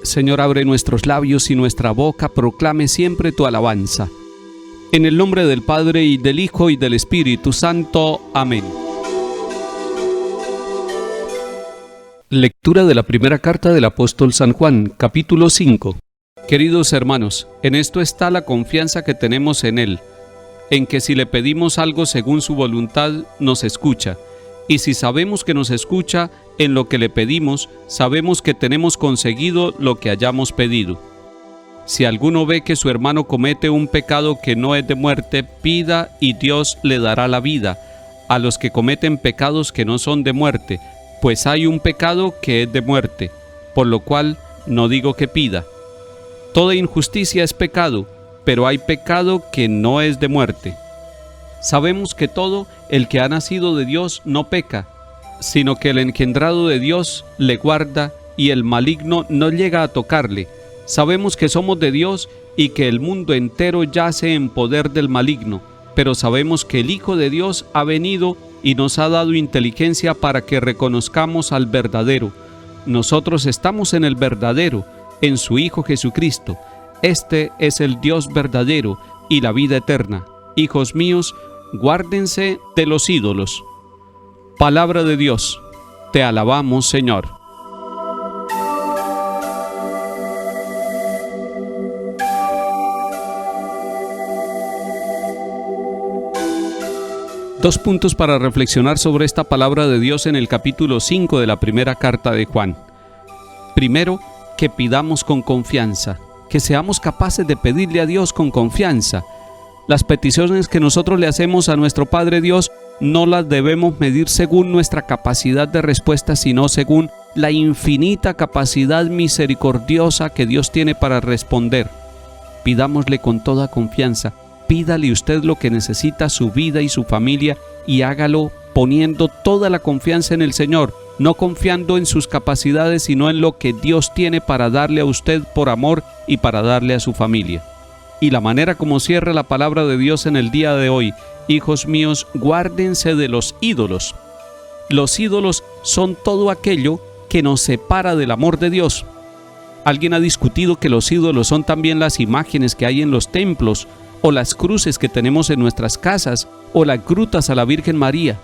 Señor, abre nuestros labios y nuestra boca proclame siempre tu alabanza. En el nombre del Padre, y del Hijo, y del Espíritu Santo. Amén. Lectura de la primera carta del apóstol San Juan, capítulo 5. Queridos hermanos, en esto está la confianza que tenemos en Él, en que si le pedimos algo según su voluntad, nos escucha. Y si sabemos que nos escucha en lo que le pedimos, sabemos que tenemos conseguido lo que hayamos pedido. Si alguno ve que su hermano comete un pecado que no es de muerte, pida y Dios le dará la vida a los que cometen pecados que no son de muerte, pues hay un pecado que es de muerte, por lo cual no digo que pida. Toda injusticia es pecado, pero hay pecado que no es de muerte. Sabemos que todo el que ha nacido de Dios no peca, sino que el engendrado de Dios le guarda y el maligno no llega a tocarle. Sabemos que somos de Dios y que el mundo entero yace en poder del maligno, pero sabemos que el Hijo de Dios ha venido y nos ha dado inteligencia para que reconozcamos al verdadero. Nosotros estamos en el verdadero, en su Hijo Jesucristo. Este es el Dios verdadero y la vida eterna. Hijos míos, guárdense de los ídolos. Palabra de Dios. Te alabamos, Señor. Dos puntos para reflexionar sobre esta palabra de Dios en el capítulo 5 de la primera carta de Juan. Primero, que pidamos con confianza, que seamos capaces de pedirle a Dios con confianza. Las peticiones que nosotros le hacemos a nuestro Padre Dios no las debemos medir según nuestra capacidad de respuesta, sino según la infinita capacidad misericordiosa que Dios tiene para responder. Pidámosle con toda confianza. Pídale usted lo que necesita su vida y su familia y hágalo poniendo toda la confianza en el Señor, no confiando en sus capacidades, sino en lo que Dios tiene para darle a usted por amor y para darle a su familia. Y la manera como cierra la palabra de Dios en el día de hoy: hijos míos, guárdense de los ídolos. Los ídolos son todo aquello que nos separa del amor de Dios. Alguien ha discutido que los ídolos son también las imágenes que hay en los templos, o las cruces que tenemos en nuestras casas, o las grutas a la Virgen María.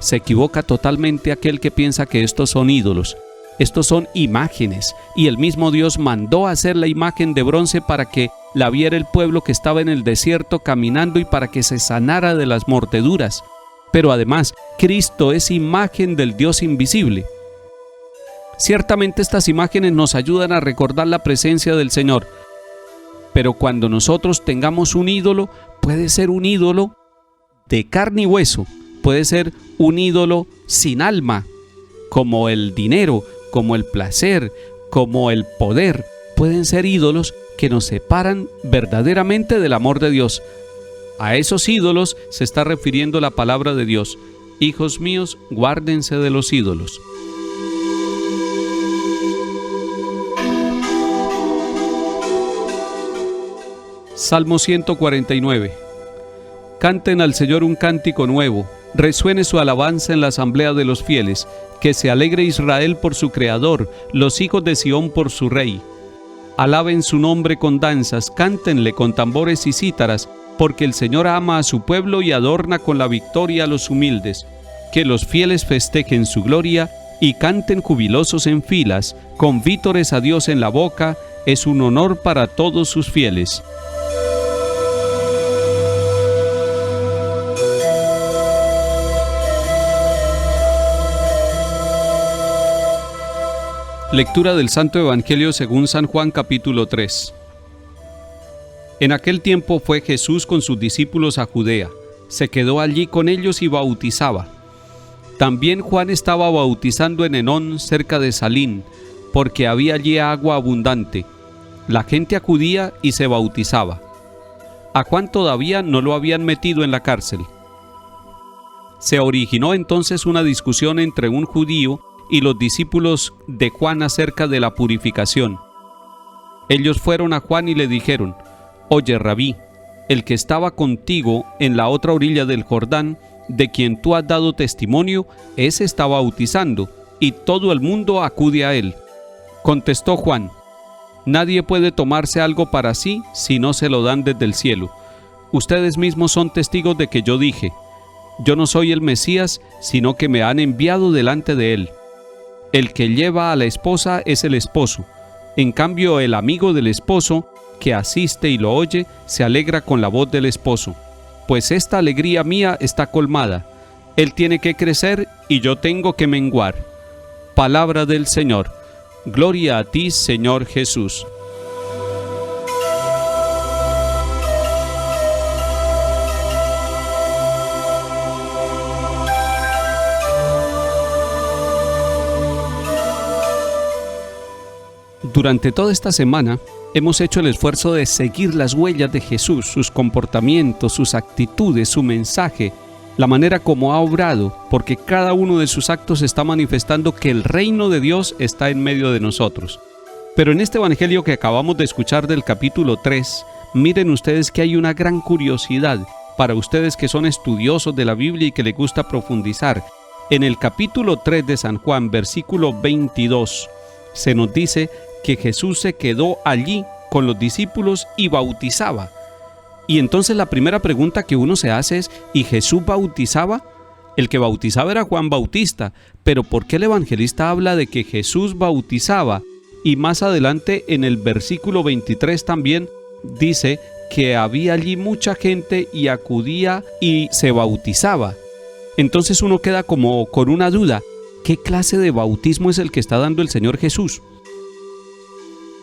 Se equivoca totalmente aquel que piensa que estos son ídolos. Estos son imágenes, y el mismo Dios mandó hacer la imagen de bronce para que la viera el pueblo que estaba en el desierto caminando y para que se sanara de las mordeduras. Pero además, Cristo es imagen del Dios invisible. Ciertamente estas imágenes nos ayudan a recordar la presencia del Señor, pero cuando nosotros tengamos un ídolo, puede ser un ídolo de carne y hueso, puede ser un ídolo sin alma, como el dinero, como el placer, como el poder. Pueden ser ídolos que nos separan verdaderamente del amor de Dios. A esos ídolos se está refiriendo la palabra de Dios. Hijos míos, guárdense de los ídolos. Salmo 149. Canten al Señor un cántico nuevo, resuene su alabanza en la asamblea de los fieles, que se alegre Israel por su Creador, los hijos de Sión por su Rey. Alaben su nombre con danzas, cántenle con tambores y cítaras, porque el Señor ama a su pueblo y adorna con la victoria a los humildes. Que los fieles festejen su gloria y canten jubilosos en filas, con vítores a Dios en la boca, es un honor para todos sus fieles. Lectura del Santo Evangelio según San Juan, capítulo 3. En aquel tiempo fue Jesús con sus discípulos a Judea. Se quedó allí con ellos y bautizaba. También Juan estaba bautizando en Enón, cerca de Salín, porque había allí agua abundante. La gente acudía y se bautizaba. A Juan todavía no lo habían metido en la cárcel. Se originó entonces una discusión entre un judío y los discípulos de Juan acerca de la purificación. Ellos fueron a Juan y le dijeron: Oye, Rabí, el que estaba contigo en la otra orilla del Jordán, de quien tú has dado testimonio, ese está bautizando, y todo el mundo acude a él. Contestó Juan: Nadie puede tomarse algo para sí si no se lo dan desde el cielo. Ustedes mismos son testigos de que yo dije: yo no soy el Mesías, sino que me han enviado delante de él. El que lleva a la esposa es el esposo. En cambio, el amigo del esposo, que asiste y lo oye, se alegra con la voz del esposo. Pues esta alegría mía está colmada. Él tiene que crecer y yo tengo que menguar. Palabra del Señor. Gloria a ti, Señor Jesús. Durante toda esta semana hemos hecho el esfuerzo de seguir las huellas de Jesús, sus comportamientos, sus actitudes, su mensaje, la manera como ha obrado, porque cada uno de sus actos está manifestando que el reino de Dios está en medio de nosotros. Pero en este evangelio que acabamos de escuchar del capítulo 3, miren ustedes que hay una gran curiosidad para ustedes que son estudiosos de la Biblia y que les gusta profundizar. En el capítulo 3 de San Juan, versículo 22, se nos dice que Jesús se quedó allí con los discípulos y bautizaba. Y entonces la primera pregunta que uno se hace es: ¿y Jesús bautizaba? El que bautizaba era Juan Bautista, pero ¿por qué el evangelista habla de que Jesús bautizaba? Y más adelante en el versículo 23 también dice que había allí mucha gente y acudía y se bautizaba. Entonces uno queda como con una duda: ¿qué clase de bautismo es el que está dando el Señor Jesús?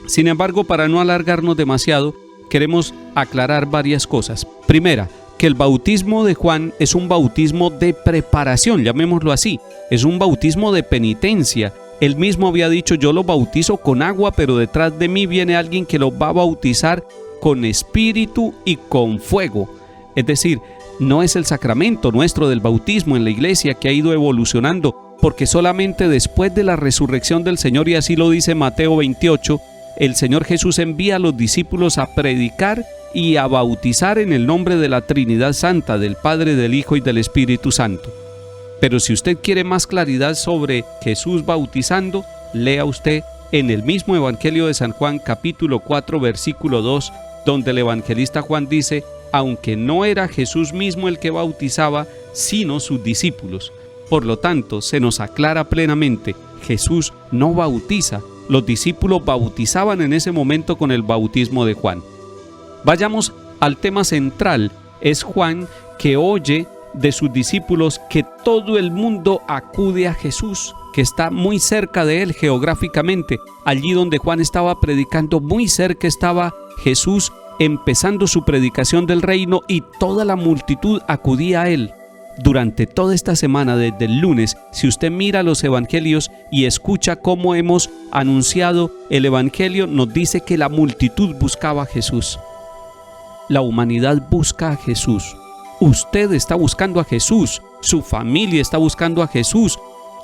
Sin embargo, para no alargarnos demasiado, queremos aclarar varias cosas. Primera, que el bautismo de Juan es un bautismo de preparación, llamémoslo así. Es un bautismo de penitencia. Él mismo había dicho: yo lo bautizo con agua, pero detrás de mí viene alguien que lo va a bautizar con espíritu y con fuego. Es decir, no es el sacramento nuestro del bautismo en la iglesia que ha ido evolucionando, porque solamente después de la resurrección del Señor, y así lo dice Mateo 28, el Señor Jesús envía a los discípulos a predicar y a bautizar en el nombre de la Trinidad Santa, del Padre, del Hijo y del Espíritu Santo. Pero si usted quiere más claridad sobre Jesús bautizando, lea usted en el mismo Evangelio de San Juan, capítulo 4, versículo 2, donde el evangelista Juan dice: aunque no era Jesús mismo el que bautizaba, sino sus discípulos. Por lo tanto, se nos aclara plenamente: Jesús no bautiza. Los discípulos bautizaban en ese momento con el bautismo de Juan. Vayamos al tema central. Es Juan que oye de sus discípulos que todo el mundo acude a Jesús, que está muy cerca de él geográficamente. Allí donde Juan estaba predicando, muy cerca estaba Jesús empezando su predicación del reino, y toda la multitud acudía a él. Durante toda esta semana, desde el lunes, si usted mira los evangelios y escucha cómo hemos anunciado el evangelio, nos dice que la multitud buscaba a Jesús. La humanidad busca a Jesús. Usted está buscando a Jesús. Su familia está buscando a Jesús.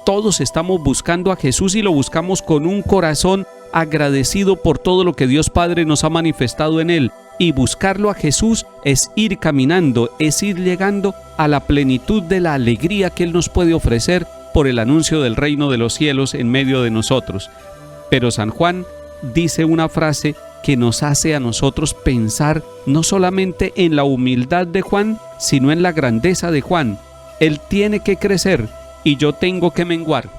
Todos estamos buscando a Jesús, y lo buscamos con un corazón agradecido por todo lo que Dios Padre nos ha manifestado en él. Y buscarlo a Jesús es ir caminando, es ir llegando a la plenitud de la alegría que Él nos puede ofrecer por el anuncio del reino de los cielos en medio de nosotros. Pero San Juan dice una frase que nos hace a nosotros pensar no solamente en la humildad de Juan, sino en la grandeza de Juan. Él tiene que crecer y yo tengo que menguar.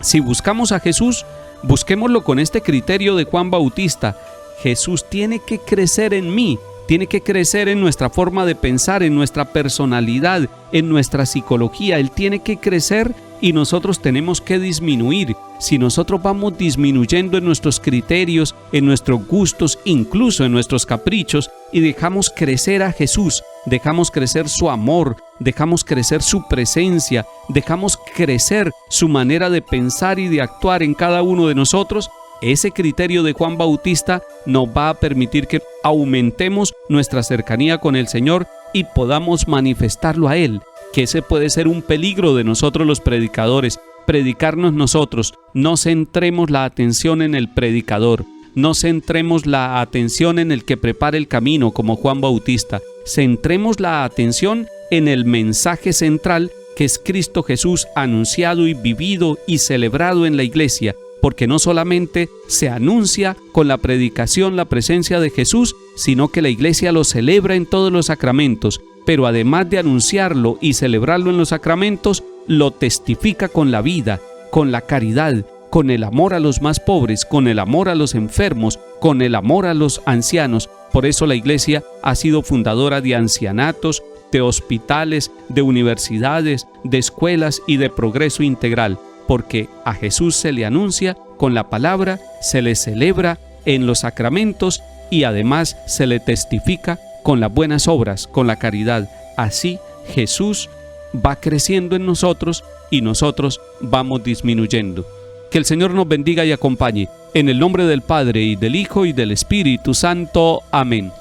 Si buscamos a Jesús, busquémoslo con este criterio de Juan Bautista: Jesús tiene que crecer en mí, tiene que crecer en nuestra forma de pensar, en nuestra personalidad, en nuestra psicología. Él tiene que crecer y nosotros tenemos que disminuir. Si nosotros vamos disminuyendo en nuestros criterios, en nuestros gustos, incluso en nuestros caprichos, y dejamos crecer a Jesús, dejamos crecer su amor, dejamos crecer su presencia, dejamos crecer su manera de pensar y de actuar en cada uno de nosotros, ese criterio de Juan Bautista nos va a permitir que aumentemos nuestra cercanía con el Señor y podamos manifestarlo a Él, que ese puede ser un peligro de nosotros los predicadores, predicarnos nosotros. No centremos la atención en el predicador, no centremos la atención en el que prepara el camino como Juan Bautista, centremos la atención en el mensaje central que es Cristo Jesús anunciado y vivido y celebrado en la iglesia. porque no solamente se anuncia con la predicación la presencia de Jesús, sino que la iglesia lo celebra en todos los sacramentos, pero además de anunciarlo y celebrarlo en los sacramentos, lo testifica con la vida, con la caridad, con el amor a los más pobres, con el amor a los enfermos, con el amor a los ancianos. Por eso la iglesia ha sido fundadora de ancianatos, de hospitales, de universidades, de escuelas y de progreso integral, porque a Jesús se le anuncia con la palabra, se le celebra en los sacramentos y además se le testifica con las buenas obras, con la caridad. Así Jesús va creciendo en nosotros y nosotros vamos disminuyendo. Que el Señor nos bendiga y acompañe. En el nombre del Padre, y del Hijo, y del Espíritu Santo. Amén.